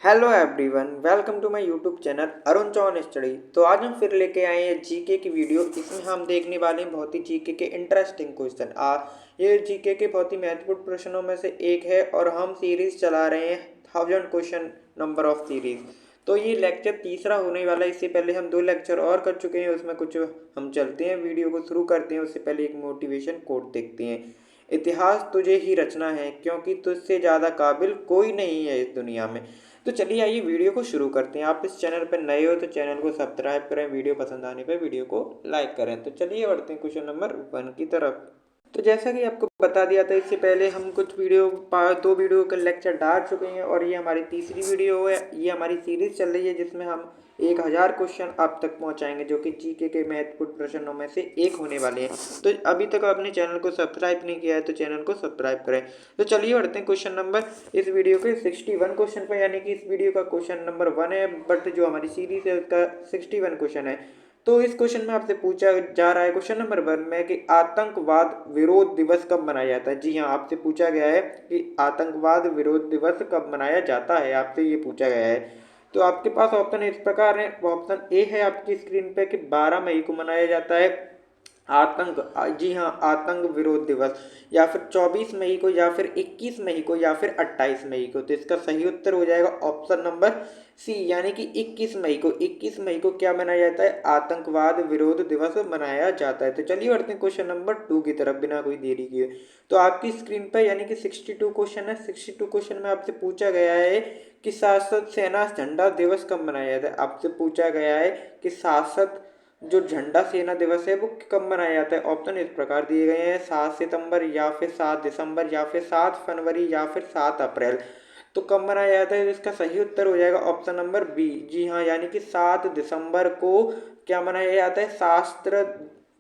Hello everyone, welcome to my YouTube channel Arun Chauhan study. तो आज हम फिर लेके आए हैं जीके की वीडियो। इसमें हम देखने वाले हैं बहुत ही जीके के इंटरेस्टिंग क्वेश्चन। ये जीके के बहुत ही महत्वपूर्ण प्रश्नों में से एक है और हम सीरीज चला रहे हैं 1000 क्वेश्चन नंबर ऑफ सीरीज। तो ये लेक्चर तीसरा होने वाला है। इससे पहले हम 2 लेक्चर और कर चुके हैं, उसमें कुछ हम चलते हैं, वीडियो को शुरू करते हैं। उससे पहले एक मोटिवेशन कोट देखते हैं। इतिहास तुझे ही रचना है, क्योंकि तुझसे ज़्यादा काबिल कोई नहीं है इस दुनिया में। तो चलिए आइए वीडियो को शुरू करते हैं। आप इस चैनल पर नए हो तो चैनल को सब्सक्राइब करें, वीडियो पसंद आने पर वीडियो को लाइक करें। तो चलिए बढ़ते हैं क्वेश्चन नंबर 1 की तरफ। तो जैसा कि आपको बता दिया था, इससे पहले हम कुछ दो वीडियो का लेक्चर डाल चुके हैं और ये हमारी तीसरी वीडियो है। ये हमारी सीरीज चल रही है जिसमें हम 1000 क्वेश्चन आप तक पहुंचाएंगे, जो कि जीके के महत्वपूर्ण प्रश्नों में से एक होने वाले हैं। तो अभी तक आपने चैनल को सब्सक्राइब नहीं किया है तो चैनल को सब्सक्राइब करें। तो चलिए बढ़ते हैं क्वेश्चन नंबर इस वीडियो के 61 क्वेश्चन पर, यानी कि इस वीडियो का क्वेश्चन नंबर 1 है, बट जो हमारी सीरीज है उसका 61 क्वेश्चन है। तो इस क्वेश्चन में आपसे पूछा जा रहा है क्वेश्चन नंबर 1 में कि आतंकवाद विरोध दिवस कब मनाया जाता है। जी हाँ, आपसे पूछा गया है कि आतंकवाद विरोध दिवस कब मनाया जाता है, आपसे ये पूछा गया है। तो आपके पास ऑप्शन इस प्रकार है। ऑप्शन ए है आपकी स्क्रीन पे कि 12 मई को मनाया जाता है आतंक जी हाँ, आतंक विरोध दिवस, या फिर 24 मई को, या फिर 21 मई को, या फिर 28 मई को। तो इसका सही उत्तर हो जाएगा ऑप्शन नंबर सी, यानी कि 21 मई को। 21 मई को क्या मनाया जाता है? आतंकवाद विरोध दिवस मनाया जाता है। तो चलिए बढ़ते हैं क्वेश्चन नंबर 2 की तरफ बिना कोई देरी किए। तो आपकी स्क्रीन पर यानी कि 62 क्वेश्चन है। 62 क्वेश्चन में आपसे पूछा गया है कि शासक सेना झंडा दिवस कब मनाया जाता है। आपसे पूछा गया है कि शासक जो झंडा सेना दिवस है वो कब मनाया जाता है। ऑप्शन इस प्रकार दिए गए हैं: 7 सितंबर, या फिर 7 दिसंबर, या फिर 7 फरवरी, या फिर 7 अप्रैल। तो कब मनाया जाता है? इसका सही उत्तर हो जाएगा ऑप्शन नंबर बी। जी हाँ, यानी कि 7 दिसंबर को क्या मनाया जाता है? शास्त्र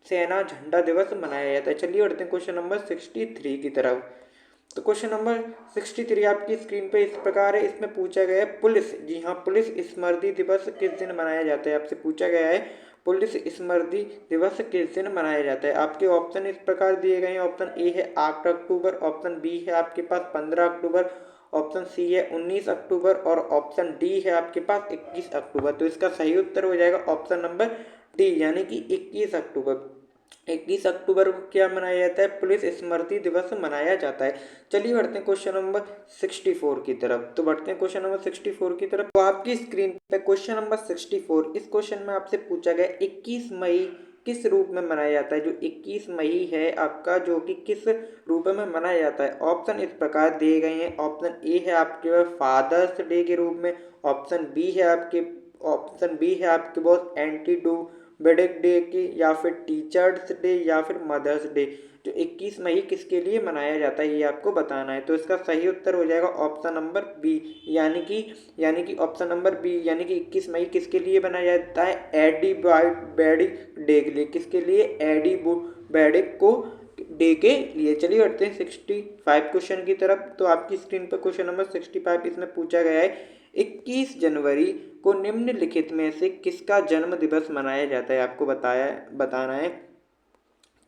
सेना झंडा दिवस मनाया जाता है। चलिए बढ़ते हैं क्वेश्चन नंबर 63 की तरफ। तो क्वेश्चन नंबर 63 आपकी स्क्रीन पे इस प्रकार है। इसमें पूछा गया है पुलिस, जी हाँ, पुलिस स्मृति दिवस किस दिन मनाया जाता है। आपसे पूछा गया है पुलिस स्मृति दिवस किस दिन मनाया जाता है। आपके ऑप्शन इस प्रकार दिए गए हैं। ऑप्शन ए है 8 अक्टूबर, ऑप्शन बी है आपके पास 15 अक्टूबर, ऑप्शन सी है 19 अक्टूबर, और ऑप्शन डी है आपके पास 21 अक्टूबर। तो इसका सही उत्तर हो जाएगा ऑप्शन नंबर डी, यानी कि 21 अक्टूबर। 21 अक्टूबर को क्या मनाया जाता है? पुलिस स्मृति दिवस मनाया जाता है। चलिए बढ़ते हैं क्वेश्चन नंबर 64 की तरफ। तो बढ़ते हैं क्वेश्चन नंबर 64 की तरफ। तो आपकी स्क्रीन पे क्वेश्चन नंबर 64, इस क्वेश्चन में आपसे पूछा गया 21 मई किस रूप में मनाया जाता है। जो 21 मई है आपका, जो कि किस रूप में मनाया जाता है। ऑप्शन इस प्रकार दिए गए हैं। ऑप्शन ए है आपके फादर्स डे के रूप में, ऑप्शन बी है आपके पास एंटी डू बेडिक डे की, या फिर टीचर्स डे, या फिर मदर्स डे। जो 21 मई किसके लिए मनाया जाता है ये आपको बताना है। तो इसका सही उत्तर हो जाएगा ऑप्शन नंबर बी, यानी कि ऑप्शन नंबर बी, यानी कि 21 मई किसके लिए मनाया जाता है? एडी बेडिक डे के लिए। किसके लिए? एडी बेडिक को डे के लिए। चलिए बढ़ते हैं 65 क्वेश्चन की तरफ। तो आपकी स्क्रीन पर क्वेश्चन नंबर 65, इसमें पूछा गया है 21 जनवरी को निम्नलिखित में से किसका जन्म दिवस मनाया जाता है। आपको बताना है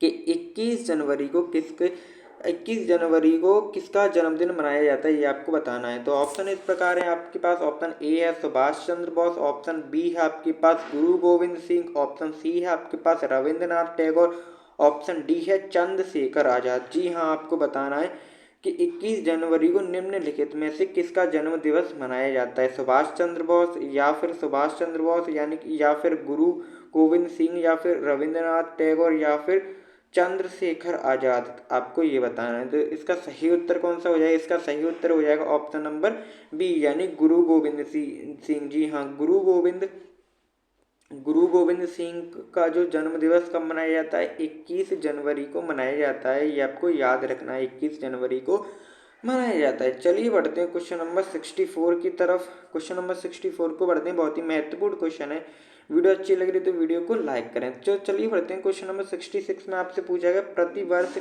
कि 21 जनवरी को किसका जन्मदिन मनाया जाता है, ये आपको बताना है। तो ऑप्शन इस प्रकार है आपके पास। ऑप्शन ए है सुभाष चंद्र बोस, ऑप्शन बी है आपके पास गुरु गोविंद सिंह, ऑप्शन सी है आपके पास रविंद्रनाथ टैगोर, ऑप्शन डी है चंद्रशेखर आजाद। जी हाँ, आपको बताना है कि 21 जनवरी को निम्नलिखित में से किसका जन्म दिवस मनाया जाता है। सुभाष चंद्र बोस यानी कि, या फिर गुरु गोविंद सिंह, या फिर रविंद्रनाथ टैगोर, या फिर चंद्रशेखर आजाद। आपको ये बताना है। तो इसका सही उत्तर कौन सा हो जाएगा? इसका सही उत्तर हो जाएगा ऑप्शन नंबर बी, यानी गुरु गोविंद सिंह। जी हाँ, गुरु गोविंद सिंह का जो जन्म दिवस कब मनाया जाता है? 21 जनवरी को मनाया जाता है। ये आपको याद रखना है, 21 जनवरी को मनाया जाता है। चलिए बढ़ते हैं क्वेश्चन नंबर 64 की तरफ। क्वेश्चन नंबर 64 को बढ़ते हैं, बहुत ही महत्वपूर्ण क्वेश्चन है। वीडियो अच्छी लग रही है तो वीडियो को लाइक करें। चलिए बढ़ते हैं क्वेश्चन नंबर 66 में आपसे पूछा गया प्रतिवर्ष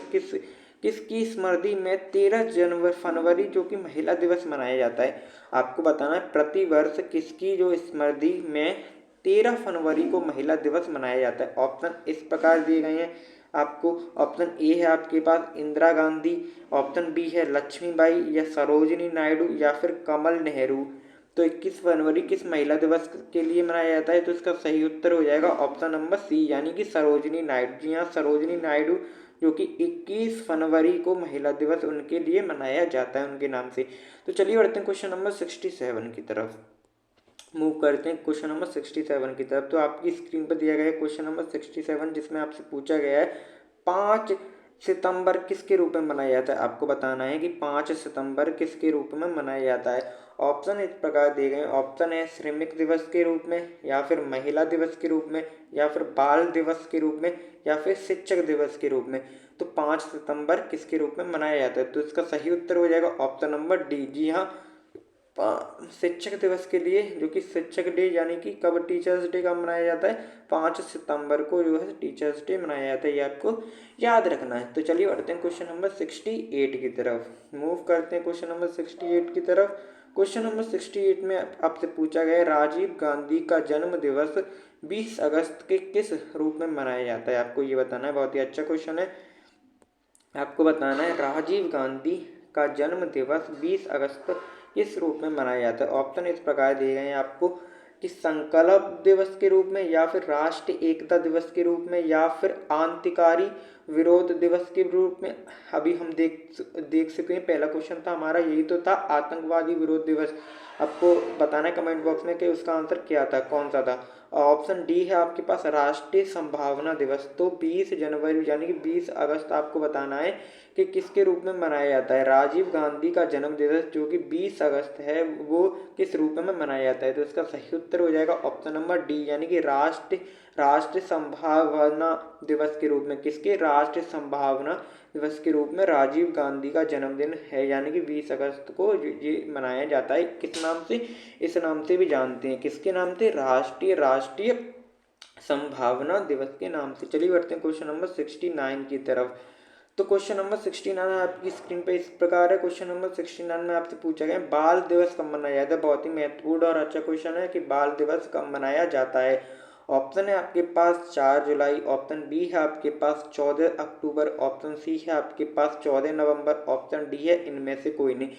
किसकी स्मृति में 13 फरवरी जो कि महिला दिवस मनाया जाता है। आपको बताना है प्रतिवर्ष किसकी जो स्मृति में 13 फरवरी को महिला दिवस मनाया जाता है। ऑप्शन इस प्रकार दिए गए हैं आपको। ऑप्शन ए है आपके पास इंदिरा गांधी, ऑप्शन बी है लक्ष्मीबाई, या सरोजिनी नायडू, या फिर कमल नेहरू। तो 21 फरवरी किस महिला दिवस के लिए मनाया जाता है? तो इसका सही उत्तर हो जाएगा ऑप्शन नंबर सी, यानी कि सरोजिनी नायडू। जी हाँ, सरोजिनी नायडू, जो कि 21 फरवरी को महिला दिवस उनके लिए मनाया जाता है, उनके नाम से। तो चलिए बढ़ते हैं क्वेश्चन नंबर 67 की तरफ। मूव करते हैं क्वेश्चन नंबर 67 की तरफ। तो आपकी स्क्रीन पर दिया गया है क्वेश्चन नंबर 67, जिसमें आपसे पूछा गया है 5 सितंबर किसके रूप में मनाया जाता है? आपको बताना है कि 5 सितंबर किसके रूप में मनाया जाता है। ऑप्शन इस प्रकार दिए गए हैं। ऑप्शन है श्रमिक दिवस के रूप में, या फिर महिला दिवस के रूप में, या फिर बाल दिवस के रूप में, या फिर शिक्षक दिवस के रूप में। तो 5 सितंबर किसके रूप में मनाया जाता है? तो इसका सही उत्तर हो जाएगा ऑप्शन नंबर डी। जी हाँ, शिक्षक दिवस के लिए, जो कि शिक्षक डे, यानी कि कब टीचर्स डे कब मनाया जाता है? 5 सितंबर को जो है टीचर्स डे मनाया जाता है, ये आपको याद रखना है। तो चलिए बढ़ते हैं क्वेश्चन नंबर 68 की तरफ। मूव करते हैं क्वेश्चन नंबर 68 की तरफ। क्वेश्चन नंबर 68 में आपसे पूछा गया है राजीव गांधी का जन्म दिवस 20 अगस्त के किस रूप में मनाया जाता है? आपको ये बताना है, बहुत ही अच्छा क्वेश्चन है। आपको बताना है राजीव गांधी का जन्म दिवस 20 अगस्त किस रूप में मनाया जाता है। ऑप्शन इस प्रकार दिए गए हैं आपको कि संकल्प दिवस के रूप में, या फिर राष्ट्रीय एकता दिवस के रूप में, या फिर आंतकारी विरोध दिवस के रूप में। अभी हम देख सकते हैं, पहला क्वेश्चन था हमारा, यही तो था, आतंकवादी विरोध दिवस। आपको बताना है कमेंट बॉक्स में कि उसका आंसर क्या था, कौन सा था। ऑप्शन डी है आपके पास राष्ट्रीय संभावना दिवस। तो 20 जनवरी यानी कि 20 अगस्त आपको बताना है कि किसके रूप में मनाया जाता है। राजीव गांधी का जन्म दिवस जो कि 20 अगस्त है, वो किस रूप में मनाया जाता है? तो इसका सही उत्तर हो जाएगा ऑप्शन नंबर डी, यानी कि राष्ट्रीय संभावना दिवस के रूप में। किसके? राष्ट्रीय संभावना दिवस के रूप में राजीव गांधी का जन्मदिन है, यानी कि 20 अगस्त को ये मनाया जाता है। किस नाम से? इस नाम से भी जानते हैं, किसके नाम से? राष्ट्रीय संभावना दिवस के नाम से। चलिए बढ़ते हैं क्वेश्चन नंबर 69 की तरफ। तो क्वेश्चन नंबर 69 आपकी स्क्रीन पे इस प्रकार है। क्वेश्चन नंबर 69 में आपसे पूछा गया बाल दिवस कब मनाया जाता है? बहुत ही महत्वपूर्ण और अच्छा क्वेश्चन है कि बाल दिवस कब मनाया जाता है। ऑप्शन है आपके पास 4 जुलाई, ऑप्शन बी है आपके पास 14 अक्टूबर, ऑप्शन सी है आपके पास 14 नवंबर, ऑप्शन डी है इनमें से कोई नहीं।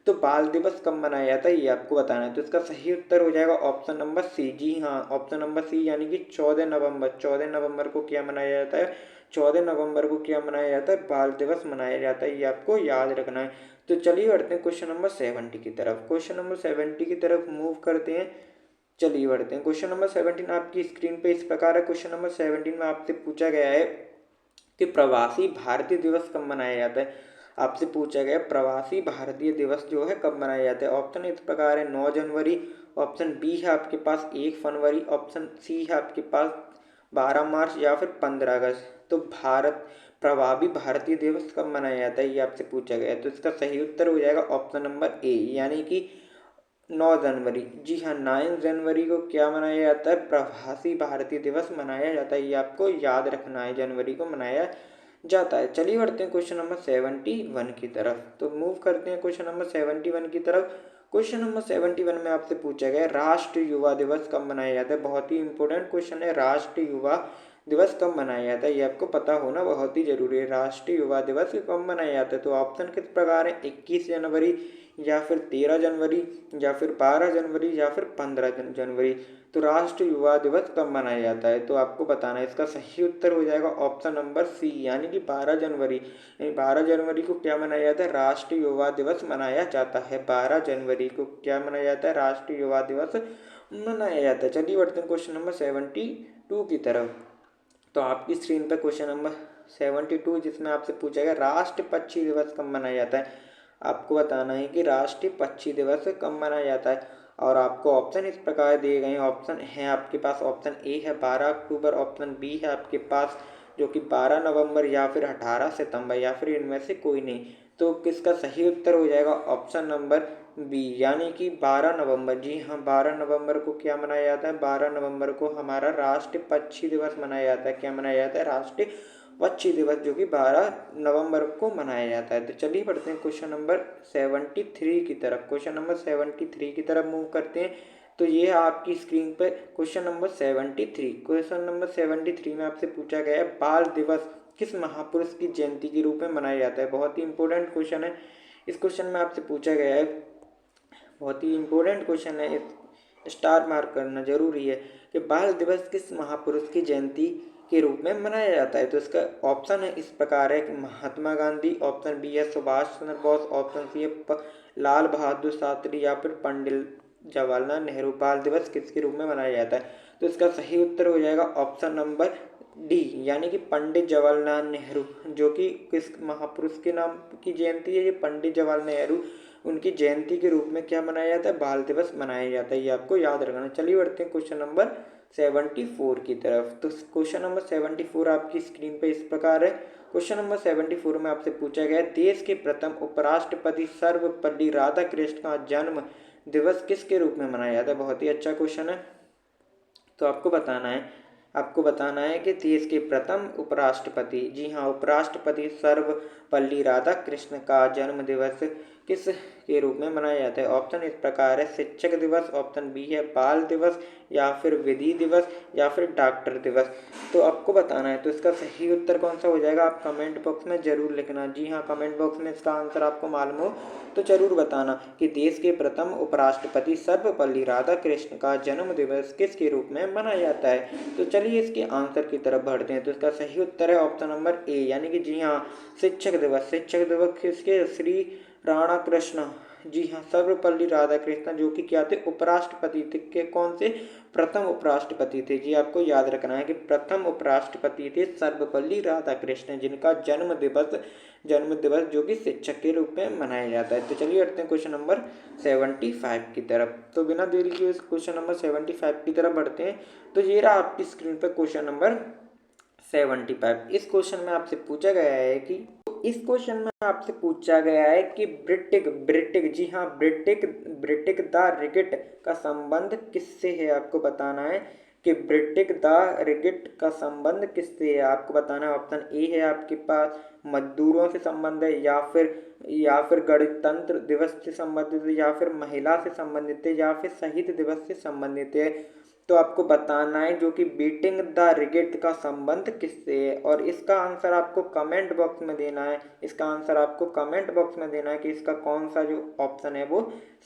तो बाल दिवस कब मनाया जाता है ये आपको बताना है। तो इसका सही उत्तर हो जाएगा ऑप्शन नंबर सी। जी हाँ, ऑप्शन नंबर सी, यानी कि 14 नवंबर। 14 नवंबर को क्या मनाया जाता है? 14 नवंबर को क्या मनाया जाता है? बाल दिवस मनाया जाता है, ये आपको याद रखना है। तो चलिए बढ़ते हैं क्वेश्चन नंबर 70 की तरफ। क्वेश्चन नंबर 70 की तरफ मूव करते हैं। चलिए बढ़ते हैं क्वेश्चन नंबर 17 आपकी स्क्रीन पे इस प्रकार है। क्वेश्चन नंबर 17 में आपसे पूछा गया है कि प्रवासी भारतीय दिवस कब मनाया जाता है? आपसे पूछा गया प्रवासी भारतीय दिवस जो है कब मनाया जाता है। ऑप्शन इस प्रकार है 9 जनवरी, ऑप्शन बी है आपके पास 1 फरवरी, ऑप्शन सी है आपके पास 12 मार्च, या फिर 15 अगस्त। तो प्रभावी भारतीय दिवस कब मनाया जाता है ये आपसे पूछा गया है। तो इसका सही उत्तर हो जाएगा ऑप्शन नंबर ए, यानी कि 9 जनवरी। जी हाँ, 9 जनवरी को क्या मनाया जाता है? प्रवासी भारतीय दिवस मनाया जाता है, ये आपको याद रखना है, जनवरी को मनाया जाता है। चलिए बढ़ते हैं क्वेश्चन नंबर 71 की तरफ। तो मूव करते हैं क्वेश्चन नंबर 71 की तरफ। क्वेश्चन नंबर 71 में आपसे पूछा गया राष्ट्रीय युवा दिवस कब मनाया जाता है? बहुत ही इंपॉर्टेंट क्वेश्चन है, राष्ट्रीय युवा दिवस कब मनाया जाता है ये आपको पता होना बहुत ही जरूरी है। राष्ट्रीय युवा दिवस कब मनाया जाता है? तो ऑप्शन किस प्रकार है? 21 जनवरी, या फिर 13 जनवरी, या फिर 12 जनवरी, या फिर 15 जनवरी। तो राष्ट्रीय युवा दिवस कब मनाया जाता है? तो आपको बताना है। इसका सही उत्तर हो जाएगा ऑप्शन नंबर सी, यानी कि 12 जनवरी। यानी 12 जनवरी को क्या मनाया जाता है? राष्ट्रीय युवा दिवस मनाया जाता है। 12 जनवरी को क्या मनाया जाता है? राष्ट्रीय युवा दिवस मनाया जाता है। चलिए बढ़ते हैं क्वेश्चन नंबर 72 की तरफ। तो आपकी स्क्रीन पर क्वेश्चन नंबर 72, जिसमें आपसे पूछा गया राष्ट्रीय पक्षी दिवस कब मनाया जाता है। आपको बताना है कि राष्ट्रीय पक्षी दिवस कब मनाया जाता है। और आपको ऑप्शन इस प्रकार दिए गए हैं। ऑप्शन है आपके पास, ऑप्शन ए है 12 अक्टूबर, ऑप्शन बी है आपके पास जो कि 12 नवंबर, या फिर 18 सितंबर, या फिर इनमें से कोई नहीं। तो किसका सही उत्तर हो जाएगा? ऑप्शन नंबर बी, यानी कि 12 नवंबर। जी हाँ, 12 नवंबर को क्या मनाया जाता है? 12 नवंबर को हमारा राष्ट्रीय पक्षी दिवस मनाया जाता है। क्या मनाया जाता है? राष्ट्रीय पक्षी दिवस, जो कि 12 नवंबर को मनाया जाता है। तो चलिए बढ़ते हैं क्वेश्चन नंबर 73 की तरफ। क्वेश्चन नंबर 73 की तरफ मूव करते हैं। तो ये है आपकी स्क्रीन पर क्वेश्चन नंबर 73। क्वेश्चन नंबर 73 में आपसे पूछा गया है बाल दिवस किस महापुरुष की जयंती के रूप में मनाया जाता है? बहुत ही इंपॉर्टेंट क्वेश्चन है। इस क्वेश्चन में आपसे पूछा गया है बहुत ही इम्पोर्टेंट क्वेश्चन है, स्टार मार्क करना जरूरी है कि बाल दिवस किस महापुरुष की जयंती के रूप में मनाया जाता है। तो इसका ऑप्शन है इस प्रकार है कि महात्मा गांधी, ऑप्शन बी है सुभाष चंद्र बोस, ऑप्शन सी है लाल बहादुर शास्त्री या फिर पंडित जवाहरलाल नेहरू। बाल दिवस किसके रूप में मनाया जाता है? तो इसका सही उत्तर हो जाएगा ऑप्शन नंबर डी, यानी कि पंडित जवाहरलाल नेहरू, जो कि किस महापुरुष के नाम की जयंती है? ये पंडित जवाहरलाल नेहरू, उनकी जयंती के रूप में क्या मनाया जाता है? बाल दिवस मनाया जाता है। ये आपको याद रखना। चलिए बढ़ते हैं क्वेश्चन नंबर 74 की तरफ। तो क्वेश्चन नंबर 74 आपकी स्क्रीन पे इस प्रकार है। क्वेश्चन नंबर 74 में आपसे पूछा गया है, देश के प्रथम उपराष्ट्रपति सर्वपल्ली राधाकृष्ण का जन्म दिवस किसके रूप में मनाया जाता है? बहुत ही अच्छा क्वेश्चन है। तो आपको बताना है कि देश के प्रथम उपराष्ट्रपति, जी हाँ, उपराष्ट्रपति सर्वपल्ली राधाकृष्ण का जन्म दिवस किस के रूप में मनाया जाता है? ऑप्शन इस प्रकार है, शिक्षक दिवस, ऑप्शन बी है बाल दिवस, या फिर विधि दिवस, या फिर डॉक्टर दिवस। तो आपको बताना है। तो इसका सही उत्तर कौन सा हो जाएगा? आप कमेंट बॉक्स में जरूर लिखना। जी हाँ, कमेंट बॉक्स में इसका आंसर आपको मालूम हो तो जरूर बताना कि देश के प्रथम उपराष्ट्रपति सर्वपल्ली राधाकृष्ण का जन्म दिवस किसके रूप में मनाया जाता है। तो चलिए इसके आंसर की तरफ बढ़ते हैं। तो इसका सही उत्तर है ऑप्शन नंबर ए, यानी कि जी हाँ, शिक्षक दिवस। शिक्षक दिवस किसके? श्री राणा कृष्ण, जी हाँ, सर्वपल्ली राधाकृष्णन, जो कि क्या थे? उपराष्ट्रपति थे। के कौन से? प्रथम उपराष्ट्रपति थे। जी आपको याद रखना है कि प्रथम उपराष्ट्रपति थे सर्वपल्ली राधाकृष्णन, जिनका जन्म दिवस जो कि शिक्षक के रूप में मनाया जाता है। तो चलिए बढ़ते हैं क्वेश्चन नंबर 75 की तरफ। तो बिना देरी के क्वेश्चन नंबर 75 की तरफ बढ़ते हैं। तो ये रहा आपकी स्क्रीन पर क्वेश्चन नंबर 75। इस क्वेश्चन में आपसे पूछा गया है कि ब्रिटिक, जी हाँ, ब्रिटिक द रिगेट का संबंध किससे है? आपको बताना है कि ब्रिटिक द रिगेट का संबंध किससे है? आपको बताना है। ऑप्शन ए है आपके पास मजदूरों से संबंध है, या फिर गणतंत्र दिवस से संबंधित है, या फिर महिला से संबंधित है, या फिर शहीद दिवस से संबंधित है। तो आपको बताना है जो कि बीटिंग द रिगेट का संबंध किससे है, और इसका आंसर आपको कमेंट बॉक्स में देना है। इसका आंसर आपको कमेंट बॉक्स में देना है कि इसका कौन सा जो ऑप्शन है वो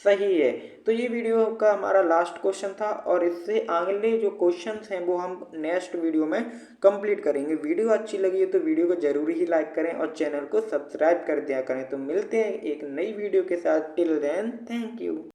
सही है। तो ये वीडियो का हमारा लास्ट क्वेश्चन था, और इससे अगले जो क्वेश्चंस हैं वो हम नेक्स्ट वीडियो में कंप्लीट करेंगे। वीडियो अच्छी लगी है तो वीडियो को जरूर ही लाइक करें और चैनल को सब्सक्राइब कर दिया करें। तो मिलते हैं एक नई वीडियो के साथ। Till then, thank you.